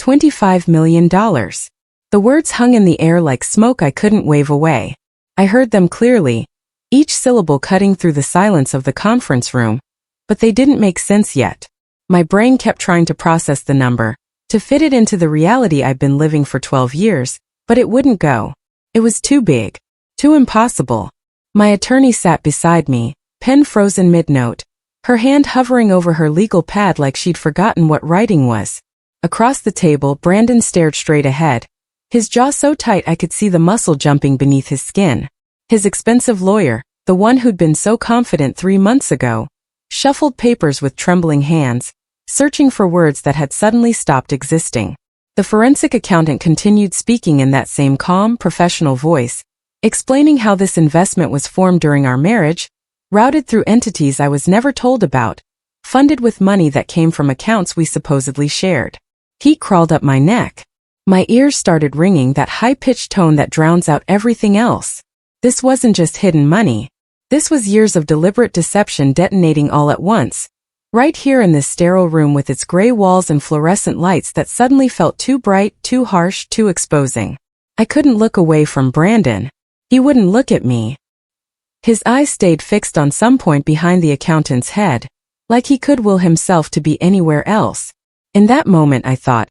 $25 million. The words hung in the air like smoke I couldn't wave away. I heard them clearly, each syllable cutting through the silence of the conference room, but they didn't make sense yet. My brain kept trying to process the number, to fit it into the reality I'd been living for 12 years, but it wouldn't go. It was too big, too impossible. My attorney sat beside me, pen frozen mid-note, her hand hovering over her legal pad like she'd forgotten what writing was. Across the table, Brandon stared straight ahead, his jaw so tight I could see the muscle jumping beneath his skin. His expensive lawyer, the one who'd been so confident 3 months ago, shuffled papers with trembling hands, searching for words that had suddenly stopped existing. The forensic accountant continued speaking in that same calm, professional voice, explaining how this investment was formed during our marriage, routed through entities I was never told about, funded with money that came from accounts we supposedly shared. Heat crawled up my neck. My ears started ringing, that high-pitched tone that drowns out everything else. This wasn't just hidden money. This was years of deliberate deception detonating all at once, right here in this sterile room with its gray walls and fluorescent lights that suddenly felt too bright, too harsh, too exposing. I couldn't look away from Brandon. He wouldn't look at me. His eyes stayed fixed on some point behind the accountant's head, like he could will himself to be anywhere else. In that moment I thought,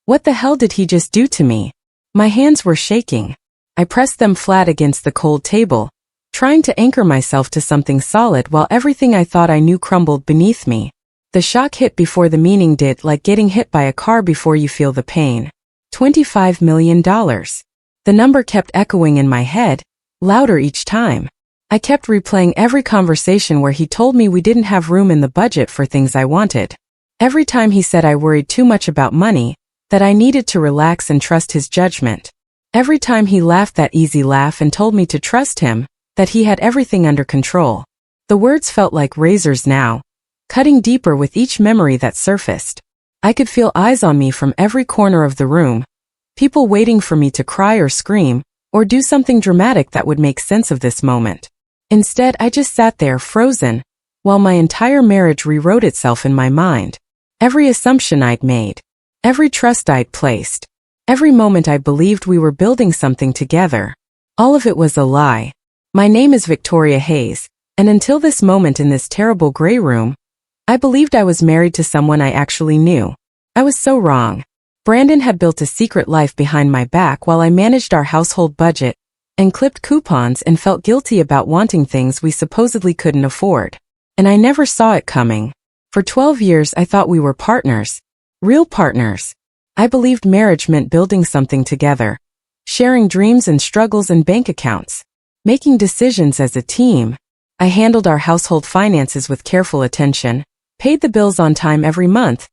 what the hell did he just do to me? My hands were shaking. I pressed them flat against the cold table, trying to anchor myself to something solid while everything I thought I knew crumbled beneath me. The shock hit before the meaning did, like getting hit by a car before you feel the pain. $25 million. The number kept echoing in my head, louder each time. I kept replaying every conversation where he told me we didn't have room in the budget for things I wanted. Every time he said I worried too much about money, that I needed to relax and trust his judgment. Every time he laughed that easy laugh and told me to trust him, that he had everything under control. The words felt like razors now, cutting deeper with each memory that surfaced. I could feel eyes on me from every corner of the room, people waiting for me to cry or scream, or do something dramatic that would make sense of this moment. Instead, I just sat there frozen, while my entire marriage rewrote itself in my mind. Every assumption I'd made, every trust I'd placed, every moment I believed we were building something together. All of it was a lie. My name is Victoria Hayes, and until this moment in this terrible gray room, I believed I was married to someone I actually knew. I was so wrong. Brandon had built a secret life behind my back while I managed our household budget and clipped coupons and felt guilty about wanting things we supposedly couldn't afford. And I never saw it coming. For 12 years I thought we were partners. Real partners. I believed marriage meant building something together, sharing dreams and struggles and bank accounts, making decisions as a team. I handled our household finances with careful attention, paid the bills on time every month,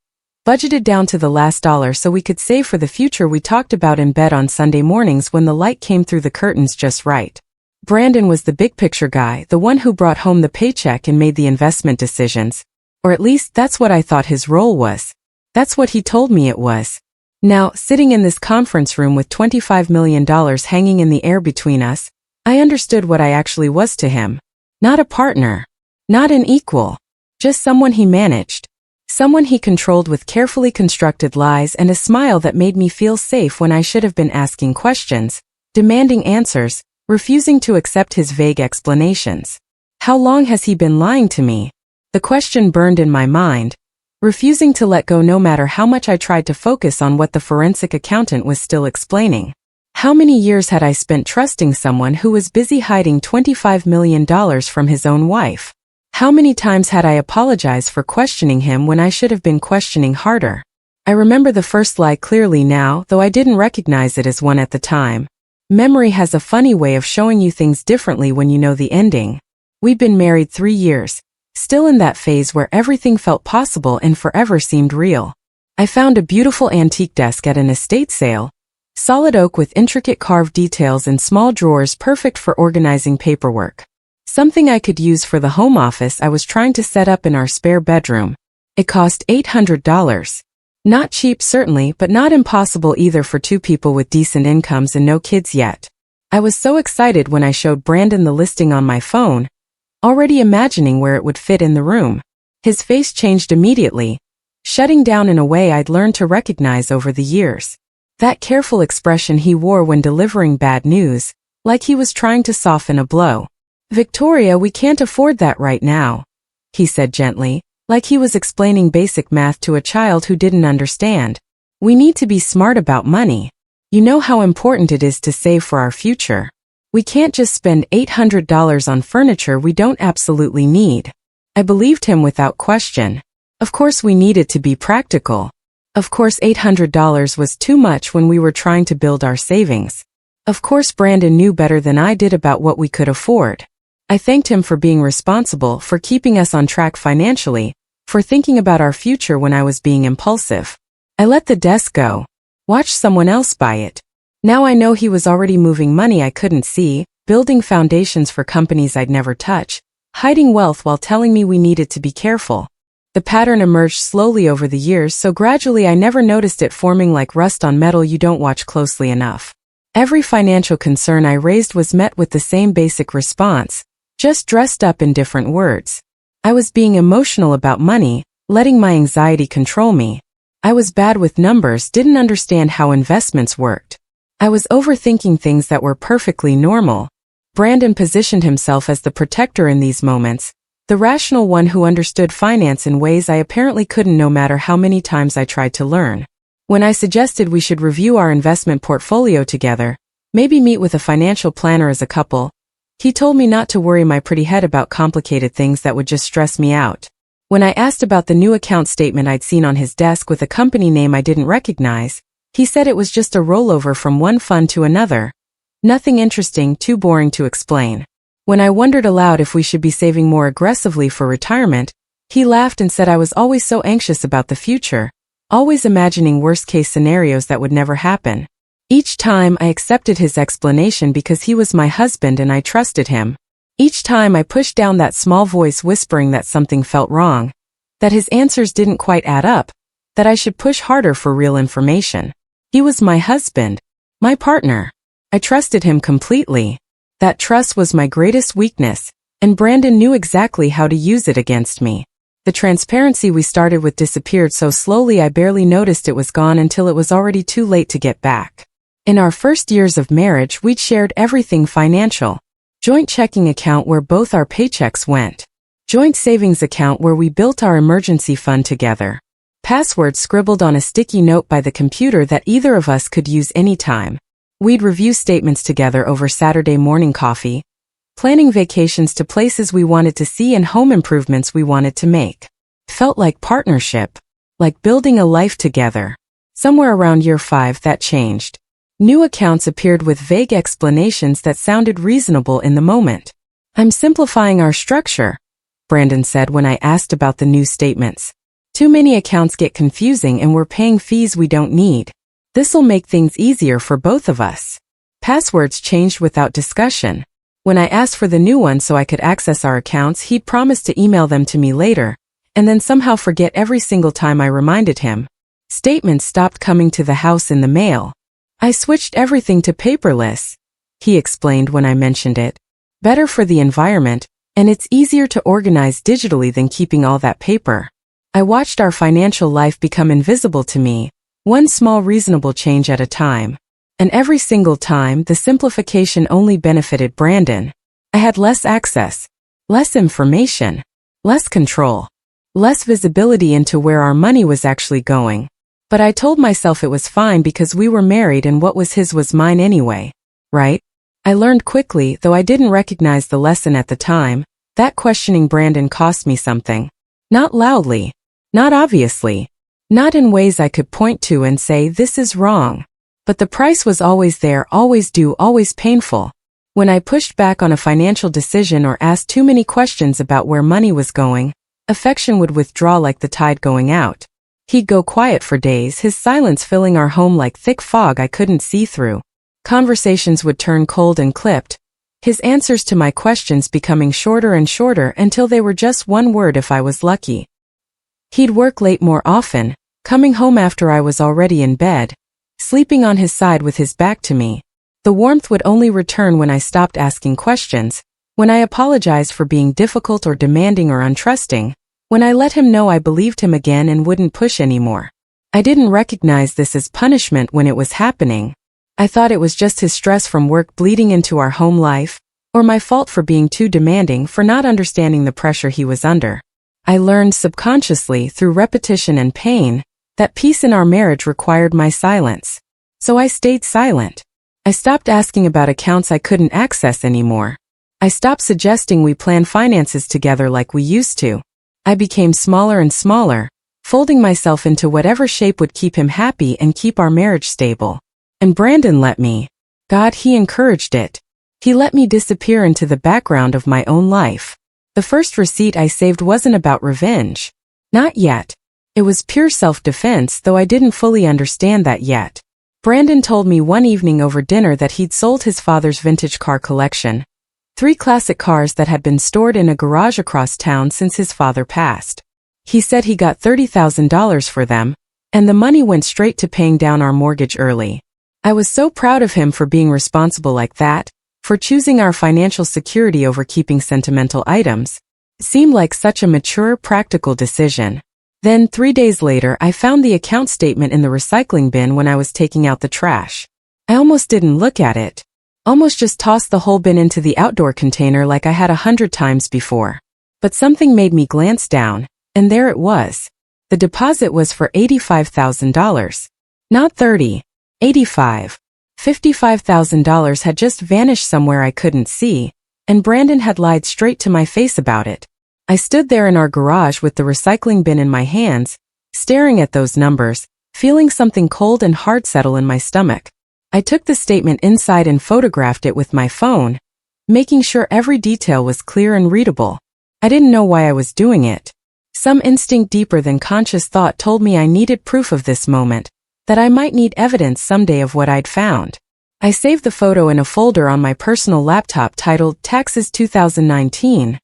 budgeted down to the last dollar so we could save for the future we talked about in bed on Sunday mornings when the light came through the curtains just right. Brandon was the big picture guy, the one who brought home the paycheck and made the investment decisions. Or at least that's what I thought his role was. That's what he told me it was. Now, sitting in this conference room with $25 million hanging in the air between us, I understood what I actually was to him. Not a partner. Not an equal. Just someone he managed. Someone he controlled with carefully constructed lies and a smile that made me feel safe when I should have been asking questions, demanding answers, refusing to accept his vague explanations. How long has he been lying to me? The question burned in my mind, refusing to let go no matter how much I tried to focus on what the forensic accountant was still explaining. How many years had I spent trusting someone who was busy hiding $25 million from his own wife? How many times had I apologized for questioning him when I should have been questioning harder? I remember the first lie clearly now, though I didn't recognize it as one at the time. Memory has a funny way of showing you things differently when you know the ending. We'd been married 3 years. Still in that phase where everything felt possible and forever seemed real. I found a beautiful antique desk at an estate sale, solid oak with intricate carved details and small drawers perfect for organizing paperwork. Something I could use for the home office I was trying to set up in our spare bedroom. It cost $800. Not cheap certainly, but not impossible either for 2 people with decent incomes and no kids yet. I was so excited when I showed Brandon the listing on my phone, already imagining where it would fit in the room. His face changed immediately, shutting down in a way I'd learned to recognize over the years. That careful expression he wore when delivering bad news, like he was trying to soften a blow. "Victoria, we can't afford that right now," he said gently, like he was explaining basic math to a child who didn't understand. "We need to be smart about money. You know how important it is to save for our future. We can't just spend $800 on furniture we don't absolutely need." I believed him without question. Of course we needed to be practical. Of course $800 was too much when we were trying to build our savings. Of course Brandon knew better than I did about what we could afford. I thanked him for being responsible, for keeping us on track financially, for thinking about our future when I was being impulsive. I let the desk go. Watched someone else buy it. Now I know he was already moving money I couldn't see, building foundations for companies I'd never touch, hiding wealth while telling me we needed to be careful. The pattern emerged slowly over the years, so gradually I never noticed it forming like rust on metal you don't watch closely enough. Every financial concern I raised was met with the same basic response, just dressed up in different words. I was being emotional about money, letting my anxiety control me. I was bad with numbers, didn't understand how investments worked. I was overthinking things that were perfectly normal. Brandon positioned himself as the protector in these moments, the rational one who understood finance in ways I apparently couldn't no matter how many times I tried to learn. When I suggested we should review our investment portfolio together, maybe meet with a financial planner as a couple, he told me not to worry my pretty head about complicated things that would just stress me out. When I asked about the new account statement I'd seen on his desk with a company name I didn't recognize, he said it was just a rollover from one fund to another. Nothing interesting, too boring to explain. When I wondered aloud if we should be saving more aggressively for retirement, he laughed and said I was always so anxious about the future, always imagining worst-case scenarios that would never happen. Each time I accepted his explanation because he was my husband and I trusted him. Each time I pushed down that small voice whispering that something felt wrong, that his answers didn't quite add up, that I should push harder for real information. He was my husband, my partner. I trusted him completely. That trust was my greatest weakness, and Brandon knew exactly how to use it against me. The transparency we started with disappeared so slowly I barely noticed it was gone until it was already too late to get back. In our first years of marriage, we'd shared everything financial. Joint checking account where both our paychecks went. Joint savings account where we built our emergency fund together. Passwords scribbled on a sticky note by the computer that either of us could use anytime. We'd review statements together over Saturday morning coffee, planning vacations to places we wanted to see and home improvements we wanted to make. Felt like partnership, like building a life together. Somewhere around year 5 that changed. New accounts appeared with vague explanations that sounded reasonable in the moment. "I'm simplifying our structure," Brandon said when I asked about the new statements. "Too many accounts get confusing and we're paying fees we don't need. This'll make things easier for both of us." Passwords changed without discussion. When I asked for the new one so I could access our accounts, he'd promised to email them to me later, and then somehow forget every single time I reminded him. Statements stopped coming to the house in the mail. "I switched everything to paperless," he explained when I mentioned it. "Better for the environment, and it's easier to organize digitally than keeping all that paper." I watched our financial life become invisible to me, one small reasonable change at a time. And every single time, the simplification only benefited Brandon. I had less access, less information, less control, less visibility into where our money was actually going. But I told myself it was fine because we were married and what was his was mine anyway, right? I learned quickly, though I didn't recognize the lesson at the time, that questioning Brandon cost me something. Not loudly, not obviously, not in ways I could point to and say this is wrong. But the price was always there, always due, always painful. When I pushed back on a financial decision or asked too many questions about where money was going, affection would withdraw like the tide going out. He'd go quiet for days, his silence filling our home like thick fog I couldn't see through. Conversations would turn cold and clipped, his answers to my questions becoming shorter and shorter until they were just one word if I was lucky. He'd work late more often, coming home after I was already in bed, sleeping on his side with his back to me. The warmth would only return when I stopped asking questions, when I apologized for being difficult or demanding or untrusting, When I let him know I believed him again and wouldn't push anymore. I didn't recognize this as punishment when it was happening. I thought it was just his stress from work bleeding into our home life, or my fault for being too demanding, for not understanding the pressure he was under. I learned subconsciously through repetition and pain that peace in our marriage required my silence. So I stayed silent. I stopped asking about accounts I couldn't access anymore. I stopped suggesting we plan finances together like we used to. I became smaller and smaller, folding myself into whatever shape would keep him happy and keep our marriage stable. And Brandon let me. God, he encouraged it. He let me disappear into the background of my own life. The first receipt I saved wasn't about revenge. Not yet. It was pure self-defense, though I didn't fully understand that yet. Brandon told me one evening over dinner that he'd sold his father's vintage car collection. 3 classic cars that had been stored in a garage across town since his father passed. He said he got $30,000 for them, and the money went straight to paying down our mortgage early. I was so proud of him for being responsible like that, for choosing our financial security over keeping sentimental items. It seemed like such a mature, practical decision. Then 3 days later, I found the account statement in the recycling bin when I was taking out the trash. I almost didn't look at it. Almost just tossed the whole bin into the outdoor container like I had 100 times before. But something made me glance down, and there it was. The deposit was for $85,000. Not 30. 85. $55,000 had just vanished somewhere I couldn't see, and Brandon had lied straight to my face about it. I stood there in our garage with the recycling bin in my hands, staring at those numbers, feeling something cold and hard settle in my stomach. I took the statement inside and photographed it with my phone, making sure every detail was clear and readable. I didn't know why I was doing it. Some instinct deeper than conscious thought told me I needed proof of this moment, that I might need evidence someday of what I'd found. I saved the photo in a folder on my personal laptop titled Taxes 2019,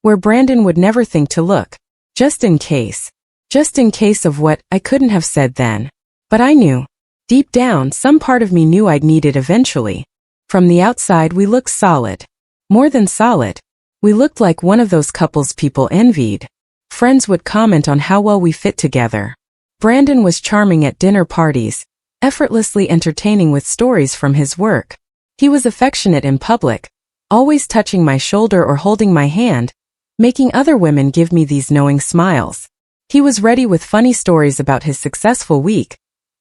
where Brandon would never think to look. Just in case. Just in case of what I couldn't have said then. But I knew. Deep down, some part of me knew I'd need it eventually. From the outside, we looked solid. More than solid. We looked like one of those couples people envied. Friends would comment on how well we fit together. Brandon was charming at dinner parties, effortlessly entertaining with stories from his work. He was affectionate in public, always touching my shoulder or holding my hand, making other women give me these knowing smiles. He was ready with funny stories about his successful week,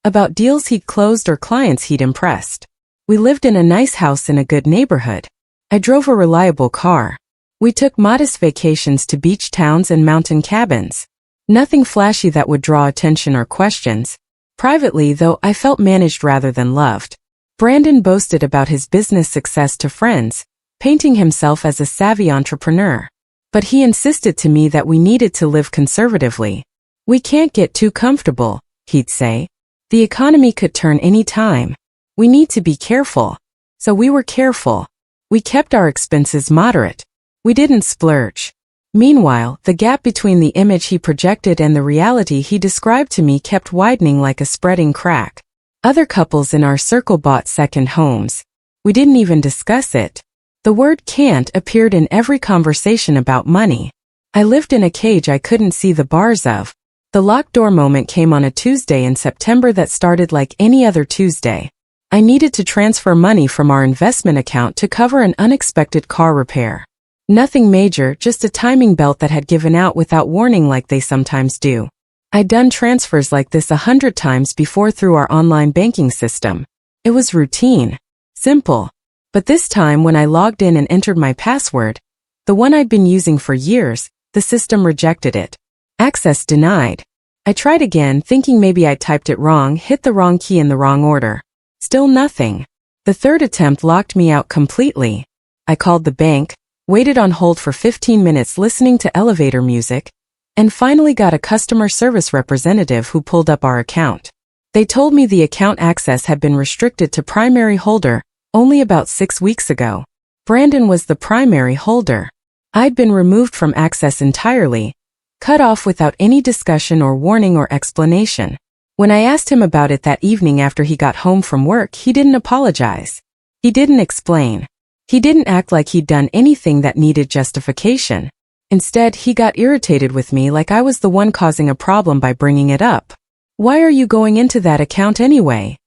about deals he'd closed or clients he'd impressed. We lived in a nice house in a good neighborhood. I drove a reliable car. We took modest vacations to beach towns and mountain cabins. Nothing flashy that would draw attention or questions. Privately, though, I felt managed rather than loved. Brandon boasted about his business success to friends, painting himself as a savvy entrepreneur. But he insisted to me that we needed to live conservatively. We can't get too comfortable, he'd say. The economy could turn any time. We need to be careful. So we were careful. We kept our expenses moderate. We didn't splurge. Meanwhile, the gap between the image he projected and the reality he described to me kept widening like a spreading crack. Other couples in our circle bought second homes. We didn't even discuss it. The word can't appeared in every conversation about money. I lived in a cage I couldn't see the bars of. The locked door moment came on a Tuesday in September that started like any other Tuesday. I needed to transfer money from our investment account to cover an unexpected car repair. Nothing major, just a timing belt that had given out without warning like they sometimes do. I'd done transfers like this 100 times before through our online banking system. It was routine. Simple. But this time when I logged in and entered my password, the one I'd been using for years, the system rejected it. Access denied. I tried again, thinking maybe I typed it wrong, hit the wrong key in the wrong order. Still nothing. The third attempt locked me out completely. I called the bank, waited on hold for 15 minutes listening to elevator music, and finally got a customer service representative who pulled up our account. They told me the account access had been restricted to primary holder only about 6 weeks ago. Brandon was the primary holder. I'd been removed from access entirely, cut off without any discussion or warning or explanation. When I asked him about it that evening after he got home from work, he didn't apologize. He didn't explain. He didn't act like he'd done anything that needed justification. Instead, he got irritated with me like I was the one causing a problem by bringing it up. "Why are you going into that account anyway?"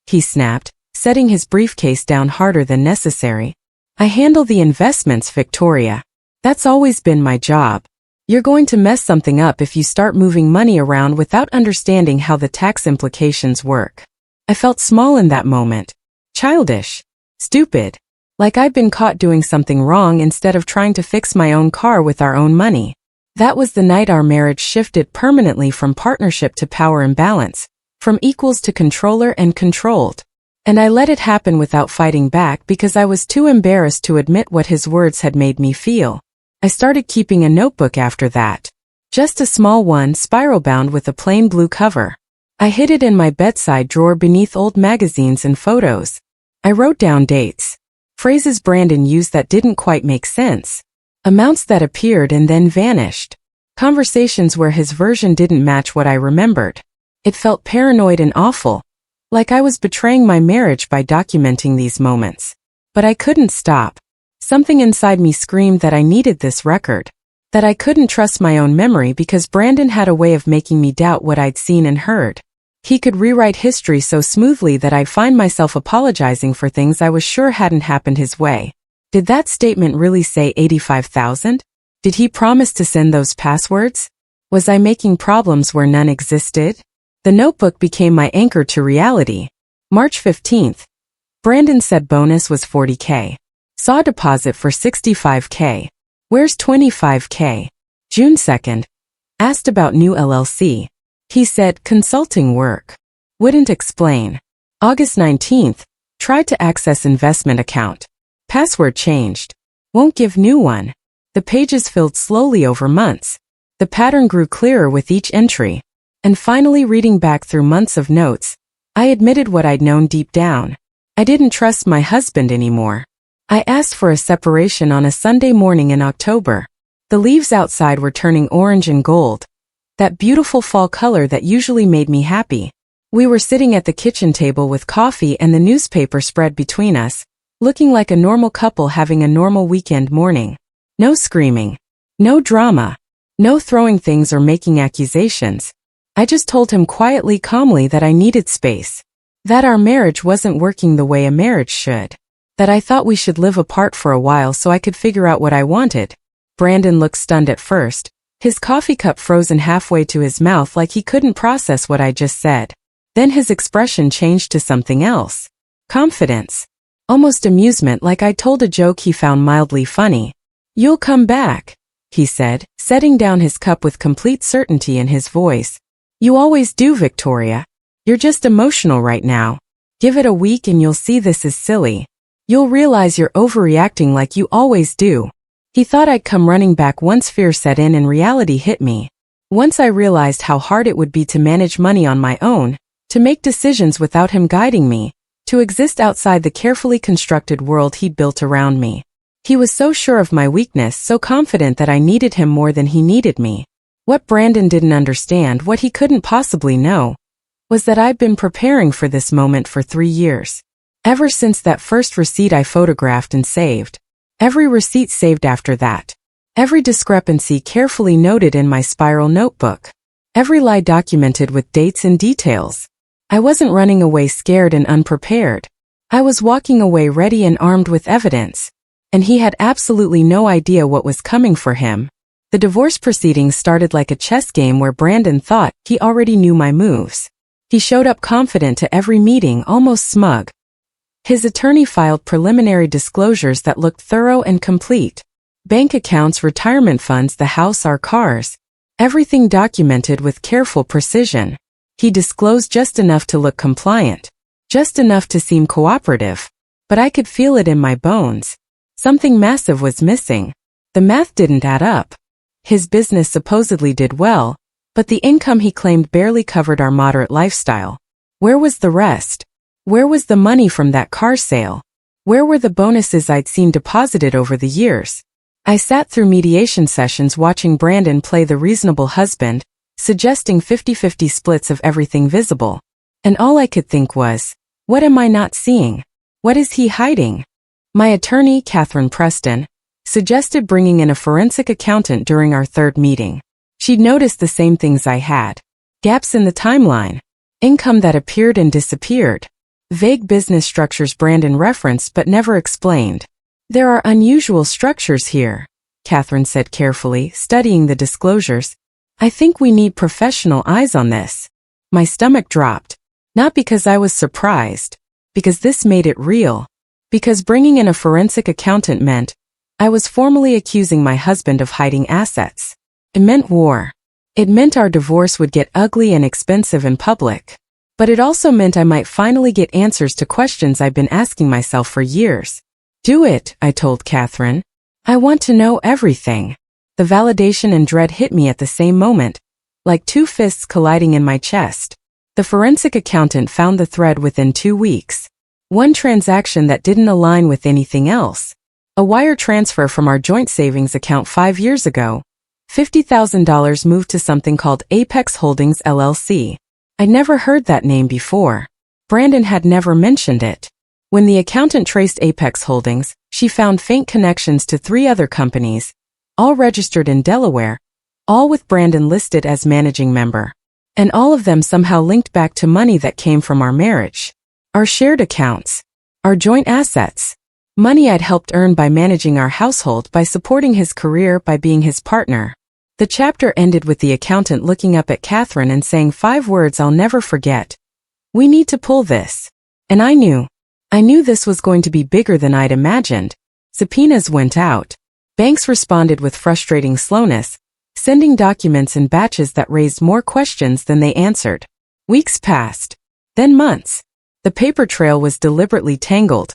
he snapped, setting his briefcase down harder than necessary. "I handle the investments, Victoria. That's always been my job. You're going to mess something up if you start moving money around without understanding how the tax implications work." I felt small in that moment. Childish. Stupid. Like I'd been caught doing something wrong instead of trying to fix my own car with our own money. That was the night our marriage shifted permanently from partnership to power imbalance, from equals to controller and controlled. And I let it happen without fighting back because I was too embarrassed to admit what his words had made me feel. I started keeping a notebook after that. Just a small one, spiral-bound with a plain blue cover. I hid it in my bedside drawer beneath old magazines and photos. I wrote down dates. Phrases Brandon used that didn't quite make sense. Amounts that appeared and then vanished. Conversations where his version didn't match what I remembered. It felt paranoid and awful. Like I was betraying my marriage by documenting these moments. But I couldn't stop. Something inside me screamed that I needed this record. That I couldn't trust my own memory because Brandon had a way of making me doubt what I'd seen and heard. He could rewrite history so smoothly that I'd find myself apologizing for things I was sure hadn't happened his way. Did that statement really say 85,000? Did he promise to send those passwords? Was I making problems where none existed? The notebook became my anchor to reality. March 15th. Brandon said bonus was $40K. Saw deposit for $65K. Where's $25K? June 2nd. Asked about new LLC. He said consulting work. Wouldn't explain. August 19th. Tried to access investment account. Password changed. Won't give new one. The pages filled slowly over months. The pattern grew clearer with each entry. And finally, reading back through months of notes, I admitted what I'd known deep down. I didn't trust my husband anymore. I asked for a separation on a Sunday morning in October. The leaves outside were turning orange and gold. That beautiful fall color that usually made me happy. We were sitting at the kitchen table with coffee and the newspaper spread between us, looking like a normal couple having a normal weekend morning. No screaming. No drama. No throwing things or making accusations. I just told him quietly, calmly that I needed space. That our marriage wasn't working the way a marriage should. That I thought we should live apart for a while so I could figure out what I wanted. Brandon looked stunned at first. His coffee cup frozen halfway to his mouth like he couldn't process what I just said. Then his expression changed to something else. Confidence. Almost amusement, like I told a joke he found mildly funny. "You'll come back," he said, setting down his cup with complete certainty in his voice. "You always do, Victoria. You're just emotional right now. Give it a week and you'll see this is silly. You'll realize you're overreacting like you always do." He thought I'd come running back once fear set in and reality hit me. Once I realized how hard it would be to manage money on my own, to make decisions without him guiding me, to exist outside the carefully constructed world he'd built around me. He was so sure of my weakness, so confident that I needed him more than he needed me. What Brandon didn't understand, what he couldn't possibly know, was that I'd been preparing for this moment for 3 years. Ever since that first receipt I photographed and saved. Every receipt saved after that. Every discrepancy carefully noted in my spiral notebook. Every lie documented with dates and details. I wasn't running away scared and unprepared. I was walking away ready and armed with evidence. And he had absolutely no idea what was coming for him. The divorce proceedings started like a chess game where Brandon thought he already knew my moves. He showed up confident to every meeting, almost smug. His attorney filed preliminary disclosures that looked thorough and complete. Bank accounts, retirement funds, the house, our cars. Everything documented with careful precision. He disclosed just enough to look compliant. Just enough to seem cooperative. But I could feel it in my bones. Something massive was missing. The math didn't add up. His business supposedly did well, but the income he claimed barely covered our moderate lifestyle. Where was the rest? Where was the money from that car sale? Where were the bonuses I'd seen deposited over the years? I sat through mediation sessions watching Brandon play the reasonable husband, suggesting 50-50 splits of everything visible. And all I could think was, what am I not seeing? What is he hiding? My attorney, Catherine Preston, Suggested bringing in a forensic accountant during our third meeting. She'd noticed the same things I had. Gaps in the timeline. Income that appeared and disappeared. Vague business structures Brandon referenced but never explained. There are unusual structures here, Catherine said carefully, studying the disclosures. I think we need professional eyes on this. My stomach dropped. Not because I was surprised. Because this made it real. Because bringing in a forensic accountant meant I was formally accusing my husband of hiding assets. It meant war. It meant our divorce would get ugly and expensive in public. But it also meant I might finally get answers to questions I've been asking myself for years. Do it, I told Catherine. I want to know everything. The validation and dread hit me at the same moment, like two fists colliding in my chest. The forensic accountant found the thread within 2 weeks. One transaction that didn't align with anything else. A wire transfer from our joint savings account 5 years ago. $50,000 moved to something called Apex Holdings LLC. I'd never heard that name before. Brandon had never mentioned it. When the accountant traced Apex Holdings, she found faint connections to 3 other companies, all registered in Delaware, all with Brandon listed as managing member. And all of them somehow linked back to money that came from our marriage. Our shared accounts. Our joint assets. Money I'd helped earn by managing our household, by supporting his career, by being his partner. The chapter ended with the accountant looking up at Catherine and saying 5 words I'll never forget. We need to pull this. And I knew this was going to be bigger than I'd imagined. Subpoenas went out. Banks responded with frustrating slowness, sending documents in batches that raised more questions than they answered. Weeks passed. Then months. The paper trail was deliberately tangled,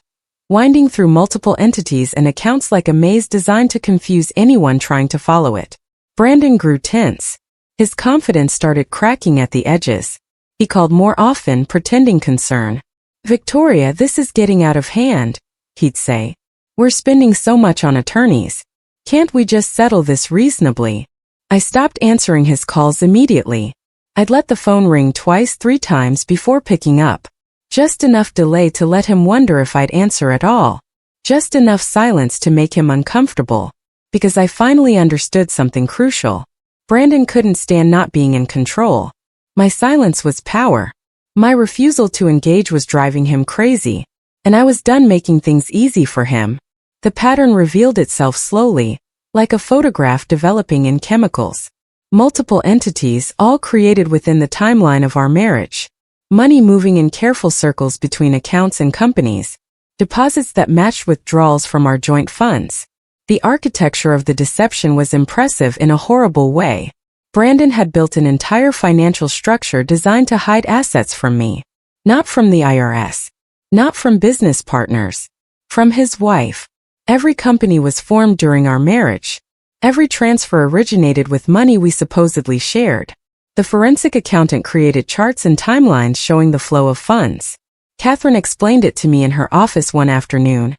winding through multiple entities and accounts like a maze designed to confuse anyone trying to follow it. Brandon grew tense. His confidence started cracking at the edges. He called more often, pretending concern. Victoria, this is getting out of hand, he'd say. We're spending so much on attorneys. Can't we just settle this reasonably? I stopped answering his calls immediately. I'd let the phone ring 2-3 times before picking up. Just enough delay to let him wonder if I'd answer at all. Just enough silence to make him uncomfortable. Because I finally understood something crucial. Brandon couldn't stand not being in control. My silence was power. My refusal to engage was driving him crazy. And I was done making things easy for him. The pattern revealed itself slowly, like a photograph developing in chemicals. Multiple entities, all created within the timeline of our marriage. Money moving in careful circles between accounts and companies. Deposits that matched withdrawals from our joint funds. The architecture of the deception was impressive in a horrible way. Brandon had built an entire financial structure designed to hide assets from me. Not from the IRS. Not from business partners. From his wife. Every company was formed during our marriage. Every transfer originated with money we supposedly shared. The forensic accountant created charts and timelines showing the flow of funds. Catherine explained it to me in her office one afternoon.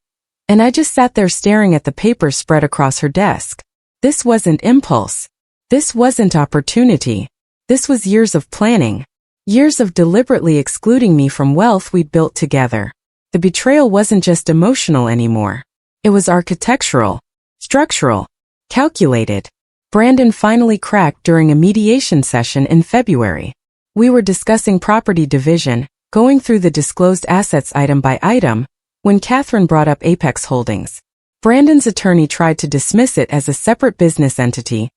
And I just sat there staring at the papers spread across her desk. This wasn't impulse. This wasn't opportunity. This was years of planning. Years of deliberately excluding me from wealth we'd built together. The betrayal wasn't just emotional anymore. It was architectural, structural, calculated. Brandon finally cracked during a mediation session in February. We were discussing property division, going through the disclosed assets item by item, when Catherine brought up Apex Holdings. Brandon's attorney tried to dismiss it as a separate business entity,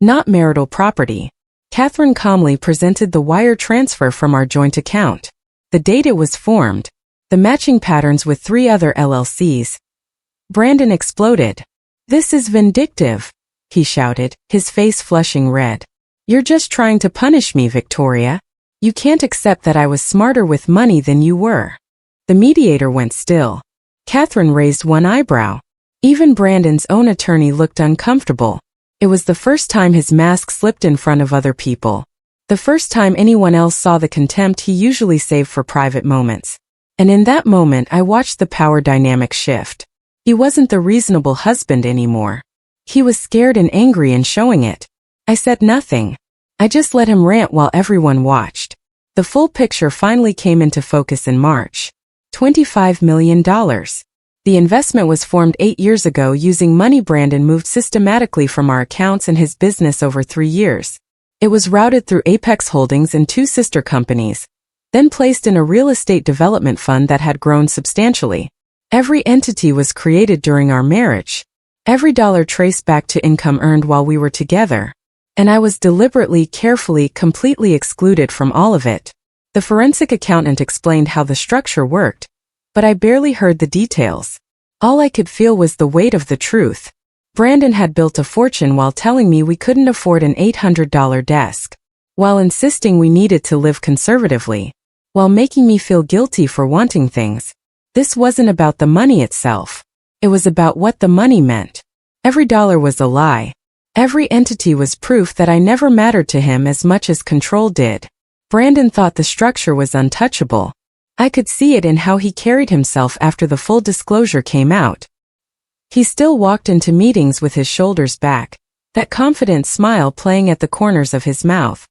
not marital property. Catherine calmly presented the wire transfer from our joint account. The date it was formed. The matching patterns with 3 other LLCs. Brandon exploded. This is vindictive, he shouted, his face flushing red. You're just trying to punish me, Victoria. You can't accept that I was smarter with money than you were. The mediator went still. Catherine raised one eyebrow. Even Brandon's own attorney looked uncomfortable. It was the first time his mask slipped in front of other people. The first time anyone else saw the contempt he usually saved for private moments. And in that moment I watched the power dynamic shift. He wasn't the reasonable husband anymore. He was scared and angry and showing it. I said nothing. I just let him rant while everyone watched. The full picture finally came into focus in March. $25 million. The investment was formed 8 years ago using money Brandon moved systematically from our accounts and his business over 3 years. It was routed through Apex Holdings and 2 sister companies, then placed in a real estate development fund that had grown substantially. Every entity was created during our marriage. Every dollar traced back to income earned while we were together. And I was deliberately, carefully, completely excluded from all of it. The forensic accountant explained how the structure worked, but I barely heard the details. All I could feel was the weight of the truth. Brandon had built a fortune while telling me we couldn't afford an $800 desk, while insisting we needed to live conservatively, while making me feel guilty for wanting things. This wasn't about the money itself. It was about what the money meant. Every dollar was a lie. Every entity was proof that I never mattered to him as much as control did. Brandon thought the structure was untouchable. I could see it in how he carried himself after the full disclosure came out. He still walked into meetings with his shoulders back, that confident smile playing at the corners of his mouth.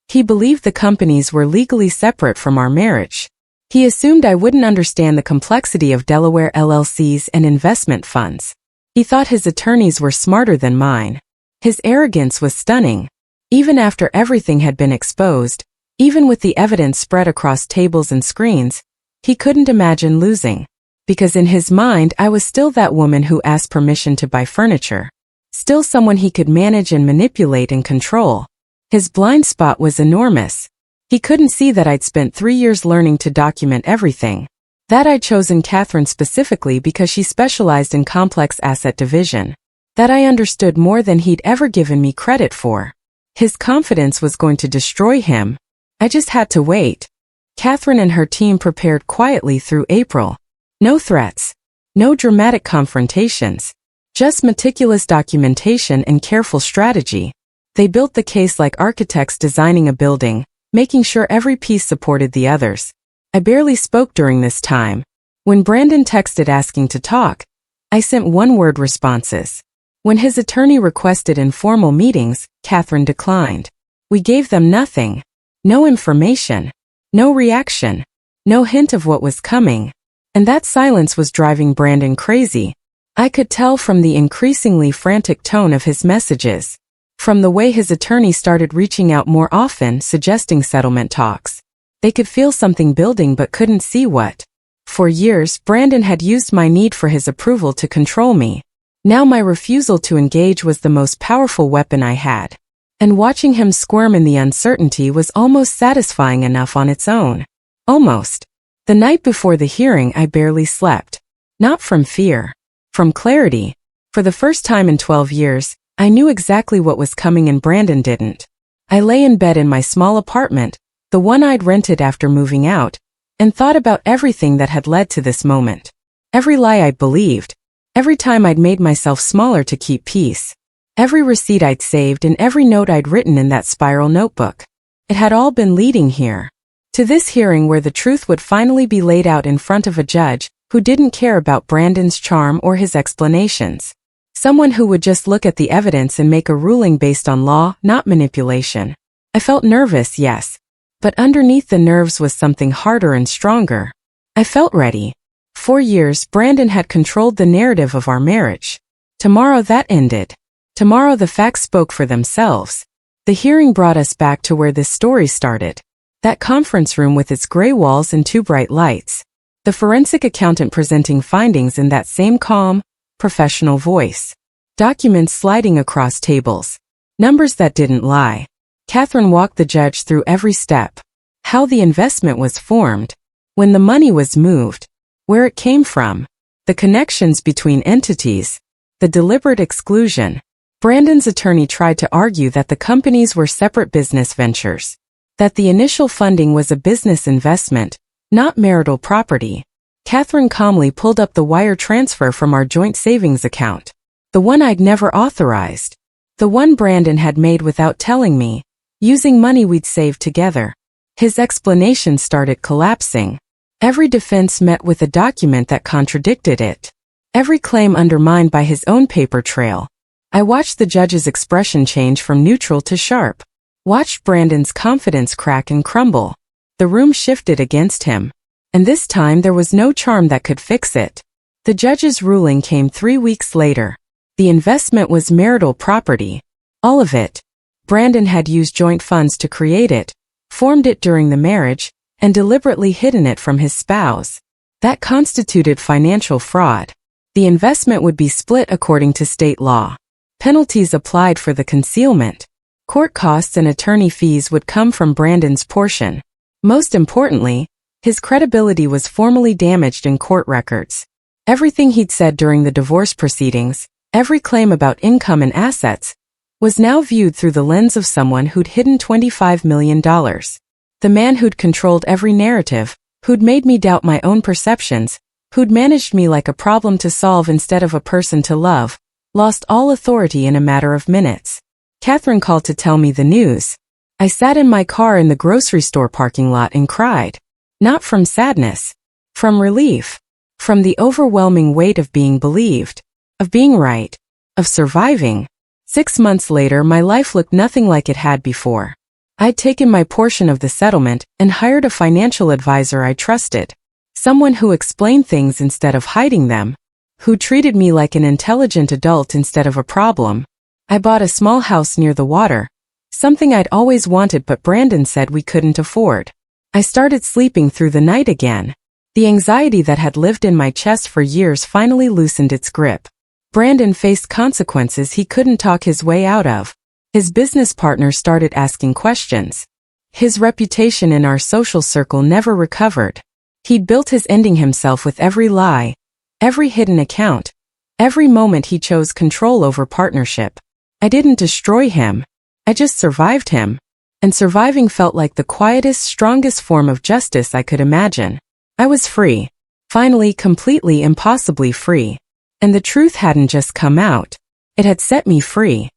He believed the companies were legally separate from our marriage. He assumed I wouldn't understand the complexity of Delaware LLCs and investment funds. He thought his attorneys were smarter than mine. His arrogance was stunning. Even after everything had been exposed, even with the evidence spread across tables and screens, he couldn't imagine losing. Because in his mind I was still that woman who asked permission to buy furniture. Still someone he could manage and manipulate and control. His blind spot was enormous. He couldn't see that I'd spent 3 years learning to document everything. That I'd chosen Catherine specifically because she specialized in complex asset division. That I understood more than he'd ever given me credit for. His confidence was going to destroy him. I just had to wait. Catherine and her team prepared quietly through April. No threats. No dramatic confrontations. Just meticulous documentation and careful strategy. They built the case like architects designing a building, making sure every piece supported the others. I barely spoke during this time. When Brandon texted asking to talk, I sent one-word responses. When his attorney requested informal meetings, Catherine declined. We gave them nothing. No information. No reaction. No hint of what was coming. And that silence was driving Brandon crazy. I could tell from the increasingly frantic tone of his messages. From the way his attorney started reaching out more often, suggesting settlement talks. They could feel something building but couldn't see what. For years, Brandon had used my need for his approval to control me. Now my refusal to engage was the most powerful weapon I had. And watching him squirm in the uncertainty was almost satisfying enough on its own. Almost. The night before the hearing I barely slept. Not from fear. From clarity. For the first time in 12 years, I knew exactly what was coming and Brandon didn't. I lay in bed in my small apartment, the one I'd rented after moving out, and thought about everything that had led to this moment. Every lie I'd believed. Every time I'd made myself smaller to keep peace. Every receipt I'd saved and every note I'd written in that spiral notebook. It had all been leading here. To this hearing where the truth would finally be laid out in front of a judge who didn't care about Brandon's charm or his explanations. Someone who would just look at the evidence and make a ruling based on law, not manipulation. I felt nervous, yes. But underneath the nerves was something harder and stronger. I felt ready. 4 years, Brandon had controlled the narrative of our marriage. Tomorrow that ended. Tomorrow the facts spoke for themselves. The hearing brought us back to where this story started. That conference room with its gray walls and 2 bright lights. The forensic accountant presenting findings in that same calm, professional voice. Documents sliding across tables. Numbers that didn't lie. Catherine walked the judge through every step. How the investment was formed. When the money was moved. Where it came from. The connections between entities. The deliberate exclusion. Brandon's attorney tried to argue that the companies were separate business ventures. That the initial funding was a business investment, not marital property. Catherine calmly pulled up the wire transfer from our joint savings account. The one I'd never authorized. The one Brandon had made without telling me, using money we'd saved together. His explanation started collapsing. Every defense met with a document that contradicted it. Every claim undermined by his own paper trail. I watched the judge's expression change from neutral to sharp. Watched Brandon's confidence crack and crumble. The room shifted against him. And this time there was no charm that could fix it. The judge's ruling came 3 weeks later. The investment was marital property. All of it. Brandon had used joint funds to create it, formed it during the marriage, and deliberately hidden it from his spouse. That constituted financial fraud. The investment would be split according to state law. Penalties applied for the concealment. Court costs and attorney fees would come from Brandon's portion. Most importantly, his credibility was formally damaged in court records. Everything he'd said during the divorce proceedings, every claim about income and assets, was now viewed through the lens of someone who'd hidden $25 million. The man who'd controlled every narrative, who'd made me doubt my own perceptions, who'd managed me like a problem to solve instead of a person to love, lost all authority in a matter of minutes. Catherine called to tell me the news. I sat in my car in the grocery store parking lot and cried. Not from sadness. From relief. From the overwhelming weight of being believed. Of being right. Of surviving. 6 months later, my life looked nothing like it had before. I'd taken my portion of the settlement and hired a financial advisor I trusted. Someone who explained things instead of hiding them. Who treated me like an intelligent adult instead of a problem. I bought a small house near the water. Something I'd always wanted but Brandon said we couldn't afford. I started sleeping through the night again. The anxiety that had lived in my chest for years finally loosened its grip. Brandon faced consequences he couldn't talk his way out of. His business partner started asking questions. His reputation in our social circle never recovered. He'd built his ending himself with every lie, every hidden account, every moment he chose control over partnership. I didn't destroy him. I just survived him. And surviving felt like the quietest, strongest form of justice I could imagine. I was free. Finally, completely, impossibly free. And the truth hadn't just come out. It had set me free.